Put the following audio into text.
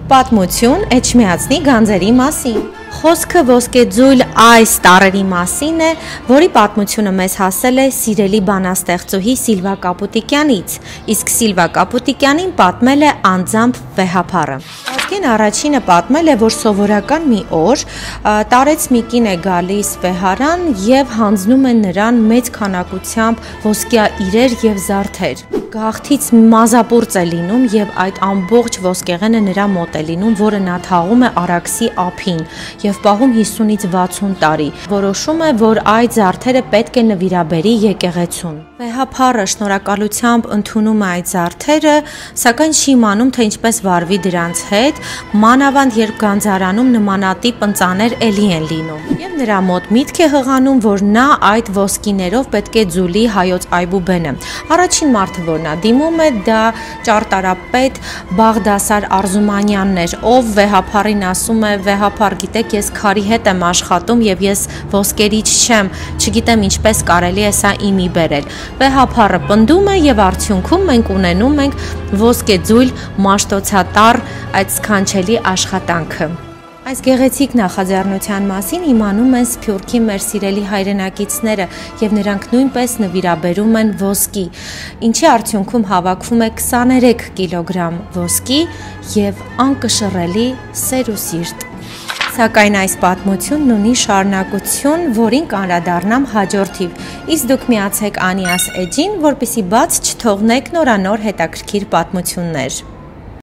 Պատմություն Էջմիածնի գանձերի մասին։ Խոսքը ոսկեձույլ այս տարրերի մասին է, որի պատմությունը մեզ հասել է սիրելի բանաստեղծուհի Սիլվա Կապուտիկյանից, իսկ Սիլվա Կապուտիկյանին պատմել է անձամբ վեհափառը։ Ազգին առաջինը պատմել է, որ սովորական մի օր տարեց մի կին է գալիս վեհարան եւ հանձնում է նրան մեծ քանակությամբ ոսկյա իրեր եւ զարդեր։ Գաղթից մազապուրծ է լինում եւ այդ ամբողջ ոսկեղենը նրա մոտ է լինում, որը նա թաղում է Արաքսի ափին եւ պահում 50-ից 60 տարի։ Որոշում է, որ այդ զարդերը պետք է նվիրաբերի եկեղեցուն։ Վեհափառը շնորհակալությամբ ընդունում է այդ զարդերը, սակայն չի իմանում, թե ինչպես վարվի դրանց հետ, մանավանդ երբ գանձարանում նմանատիպ ընծաներ էլի են լինում։ Եվ նրա մոտ միտք է հղանում, որ նա այդ ոսկիներով պետք է ձուլի հայոց Այբուբենը։ Առաջին մարդը, որ նա դիմում է, դա ճարտարապետ Բաղդասար Արզումանյանն էր, ով վեհափառին ասում է. «Վեհափառ, գիտեք, ես քարի հետ եմ աշխատում եւ ես ոսկերիչ չեմ, չգիտեմ ինչպես կարելի է սա իմի բերել»։ Վեհափառը պնդում է եւ արդյունքում մենք ունենում ենք ոսկեձույլ մաշտոցատար այդ սքանչելի աշխատանքը։ Այս գեղեցիկ նախաձեռնության մասին իմանում են Սփյուռքի մեր սիրելի հայրենակիցները եւ նրանք նույնպես նվիրաբերում են ոսկի, ինչի արդյունքում հավաքվում է 23 կիլոգրամ ոսկի եւ անկշռելի սեր ու սիրտ։ Սակայն այս պատմությունն ունի շարունակություն, որին կանդրադառնամ հաջորդիվ, իսկ դուք միացեք Անիաս էջին, որպեսզի բաց չթողնեք նորանոր հետաքրքիր պատմություններ։